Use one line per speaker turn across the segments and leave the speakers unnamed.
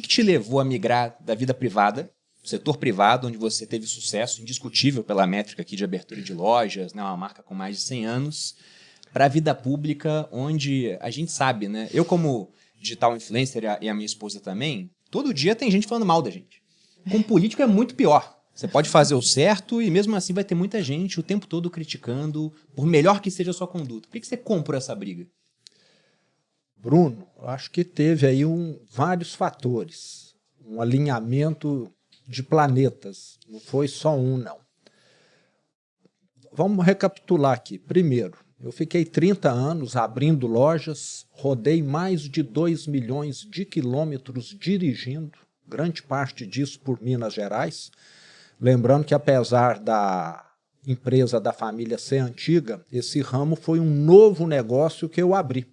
que te levou a migrar da vida privada, setor privado, onde você teve sucesso indiscutível pela métrica aqui de abertura de lojas, né, uma marca com mais de 100 anos, para a vida pública, onde a gente sabe, né? Eu, como digital influencer e a minha esposa também, todo dia tem gente falando mal da gente. Com político é muito pior. Você pode fazer o certo e mesmo assim vai ter muita gente o tempo todo criticando, por melhor que seja a sua conduta. Por que você comprou essa briga?
Bruno, eu acho que teve aí vários fatores. Um alinhamento de planetas. Não foi só um, não. Vamos recapitular aqui. Primeiro, eu fiquei 30 anos abrindo lojas, rodei mais de 2 milhões de quilômetros dirigindo, grande parte disso por Minas Gerais. Lembrando que apesar da empresa da família ser antiga, esse ramo foi um novo negócio que eu abri.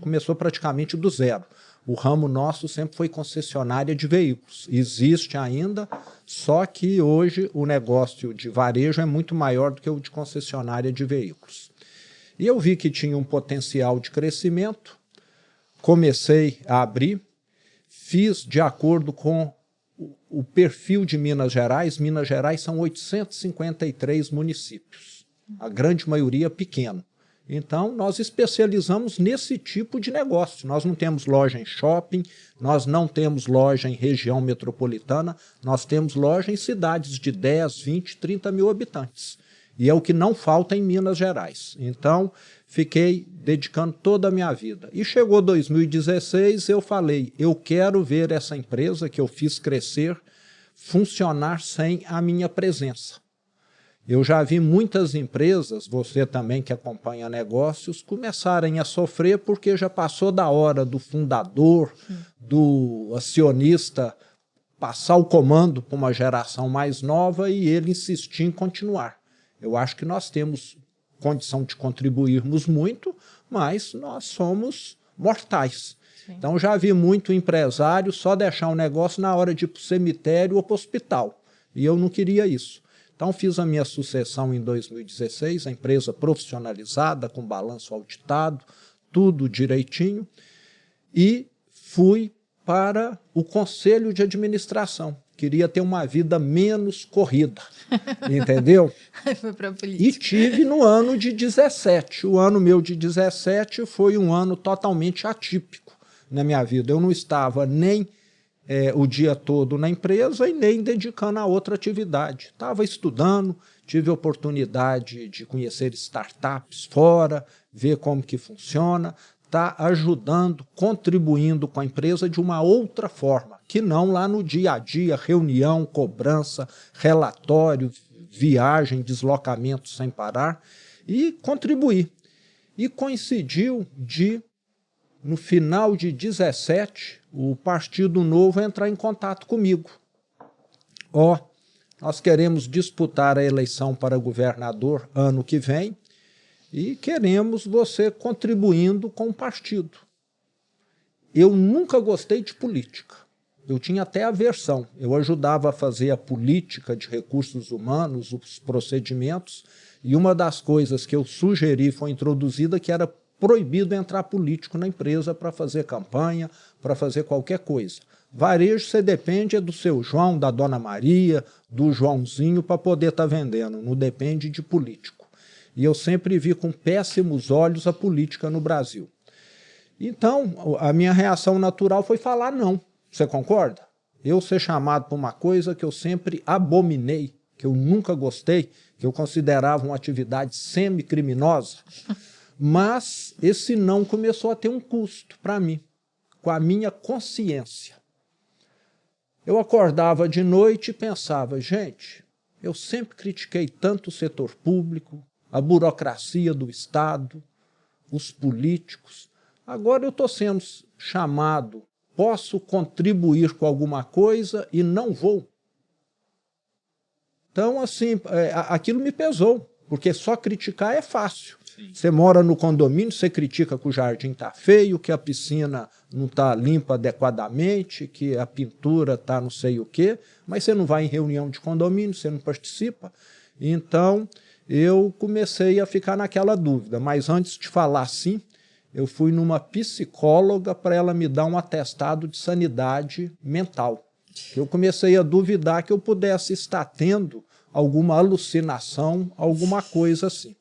Começou praticamente do zero. O ramo nosso sempre foi concessionária de veículos. Existe ainda, só que hoje o negócio de varejo é muito maior do que o de concessionária de veículos. E eu vi que tinha um potencial de crescimento, comecei a abrir, fiz de acordo com o perfil de Minas Gerais. Minas Gerais são 853 municípios, a grande maioria pequeno. Então, nós especializamos nesse tipo de negócio. Nós não temos loja em shopping, nós não temos loja em região metropolitana, nós temos loja em cidades de 10, 20, 30 mil habitantes. E é o que não falta em Minas Gerais. Então, fiquei dedicando toda a minha vida. E chegou 2016, eu falei, eu quero ver essa empresa que eu fiz crescer funcionar sem a minha presença. Eu já vi muitas empresas, você também que acompanha negócios, começarem a sofrer porque já passou da hora do fundador, do acionista, passar o comando para uma geração mais nova e ele insistir em continuar. Eu acho que nós temos condição de contribuirmos muito, mas nós somos mortais. Sim. Então já vi muito empresário só deixar um negócio na hora de ir para o cemitério ou para o hospital. E eu não queria isso. Então fiz a minha sucessão em 2016, a empresa profissionalizada, com balanço auditado, tudo direitinho, e fui para o conselho de administração. Queria ter uma vida menos corrida, entendeu?
Foi para a política.
E tive no ano de 17. O ano meu de 17 foi um ano totalmente atípico na minha vida. Eu não estava nem o dia todo na empresa e nem dedicando a outra atividade. Estava estudando, tive a oportunidade de conhecer startups fora, ver como que funciona, tá ajudando, contribuindo com a empresa de uma outra forma, que não lá no dia a dia, reunião, cobrança, relatório, viagem, deslocamento sem parar, e contribuir. E coincidiu no final de 17, o Partido Novo entrar em contato comigo. Nós queremos disputar a eleição para governador ano que vem, e queremos você contribuindo com o partido. Eu nunca gostei de política. Eu tinha até aversão. Eu ajudava a fazer a política de recursos humanos, os procedimentos, e uma das coisas que eu sugeri foi introduzida, que era proibido entrar político na empresa para fazer campanha, para fazer qualquer coisa. Varejo, você depende do seu João, da Dona Maria, do Joãozinho para poder estar vendendo, não depende de político. E eu sempre vi com péssimos olhos a política no Brasil. Então, a minha reação natural foi falar não. Você concorda? Eu ser chamado por uma coisa que eu sempre abominei, que eu nunca gostei, que eu considerava uma atividade semi-criminosa, mas esse não começou a ter um custo para mim, com a minha consciência. Eu acordava de noite e pensava, gente, eu sempre critiquei tanto o setor público, a burocracia do Estado, os políticos. Agora eu estou sendo chamado, posso contribuir com alguma coisa e não vou. Então, assim, aquilo me pesou, porque só criticar é fácil. Sim. Você mora no condomínio, você critica que o jardim está feio, que a piscina não está limpa adequadamente, que a pintura está não sei o quê, mas você não vai em reunião de condomínio, você não participa. Então, eu comecei a ficar naquela dúvida, mas antes de falar sim, eu fui numa psicóloga para ela me dar um atestado de sanidade mental. Eu comecei a duvidar que eu pudesse estar tendo alguma alucinação, alguma coisa assim.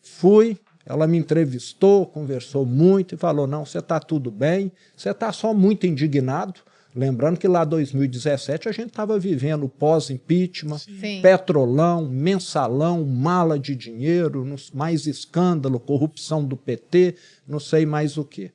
Fui, ela me entrevistou, conversou muito e falou, não, você está tudo bem, você está só muito indignado. Lembrando que lá em 2017 a gente estava vivendo pós-impeachment, petrolão, mensalão, mala de dinheiro, mais escândalo, corrupção do PT, não sei mais o quê.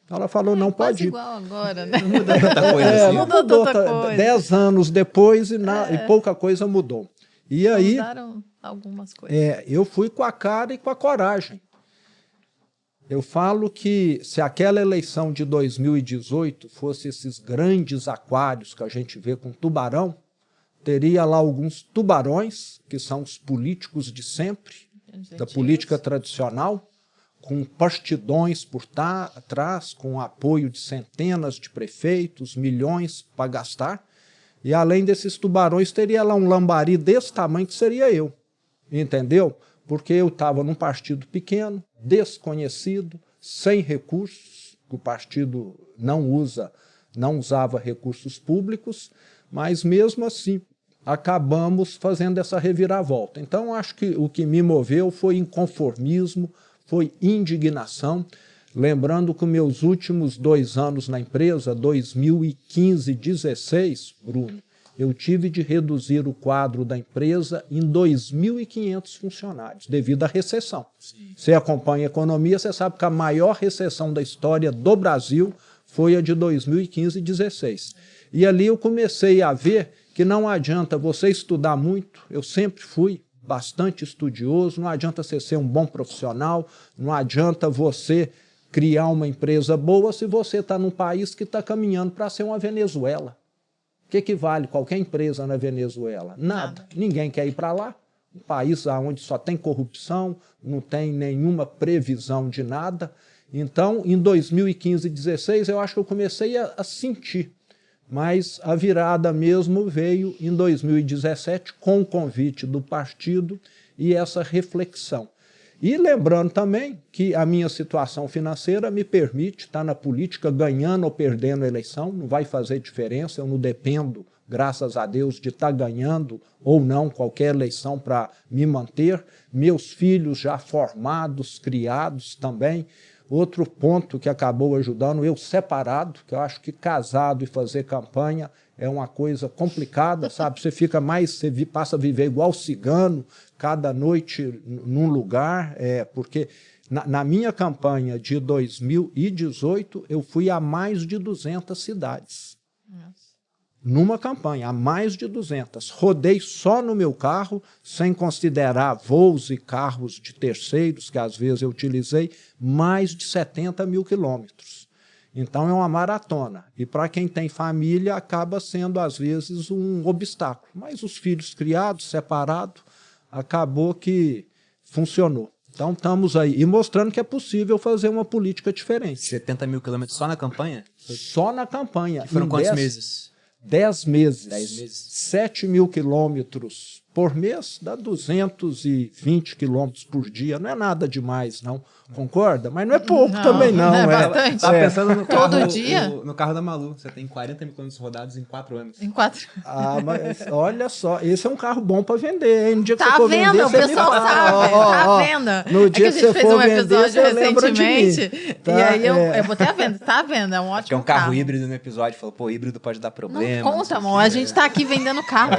Ela falou, não pode ir.
Igual agora, né?
Não mudou tanta coisa assim.
Mudou tanta coisa. 10 anos depois e pouca coisa mudou. E aí,
mudaram algumas coisas.
Eu fui com a cara e com a coragem. Eu falo que se aquela eleição de 2018 fosse esses grandes aquários que a gente vê com tubarão, teria lá alguns tubarões, que são os políticos de sempre, da política tradicional, com bastidões por trás, com apoio de centenas de prefeitos, milhões para gastar. E além desses tubarões, teria lá um lambari desse tamanho que seria eu. Entendeu? Porque eu estava num partido pequeno, desconhecido, sem recursos, o partido não usava recursos públicos, mas mesmo assim acabamos fazendo essa reviravolta. Então acho que o que me moveu foi inconformismo, foi indignação. Lembrando que meus últimos 2 anos na empresa, 2015 e 2016, Bruno, eu tive de reduzir o quadro da empresa em 2.500 funcionários, devido à recessão. Sim. Você acompanha a economia, você sabe que a maior recessão da história do Brasil foi a de 2015 e 2016. E ali eu comecei a ver que não adianta você estudar muito, eu sempre fui bastante estudioso, não adianta você ser um bom profissional, não adianta você criar uma empresa boa se você está num país que está caminhando para ser uma Venezuela. O que vale qualquer empresa na Venezuela? Nada. Ninguém quer ir para lá. Um país onde só tem corrupção, não tem nenhuma previsão de nada. Então, em 2015 e 2016, eu acho que eu comecei a sentir. Mas a virada mesmo veio em 2017 com o convite do partido e essa reflexão. E lembrando também que a minha situação financeira me permite estar na política ganhando ou perdendo a eleição, não vai fazer diferença, eu não dependo, graças a Deus, de estar ganhando ou não qualquer eleição para me manter. Meus filhos já formados, criados também. Outro ponto que acabou ajudando, eu separado, que eu acho que casado e fazer campanha é uma coisa complicada, sabe? Você passa a viver igual cigano, cada noite num lugar, porque na minha campanha de 2018, eu fui a mais de 200 cidades. Nossa. Numa campanha, a mais de 200. Rodei só no meu carro, sem considerar voos e carros de terceiros, que às vezes eu utilizei, mais de 70 mil quilômetros. Então é uma maratona. E para quem tem família, acaba sendo, às vezes, um obstáculo. Mas os filhos criados, separados, acabou que funcionou. Então estamos aí. E mostrando que é possível fazer uma política diferente.
70 mil quilômetros só na campanha?
Só na campanha.
E foram quantos meses?
10 meses.
10 meses.
7 mil quilômetros por mês, dá 220 quilômetros por dia. Não é nada demais, não. Concorda? Mas não é pouco também, não.
É bastante.
Tava pensando no carro,
todo dia?
no carro da Malu. Você tem 40 mil quilômetros rodados em 4 anos.
Em 4.
Mas olha só, esse é um carro bom para vender, hein? No dia que
tá
você for
vendo?
vender,
O pessoal sabe. Tá vendo?
No dia que,
que a gente fez um episódio recentemente.
Tá,
e aí eu botei a venda. Tá à venda, é um ótimo
carro. É um carro híbrido no episódio. Falou, pô, híbrido pode dar problema.
Não conta, amor. A gente tá aqui vendendo carro.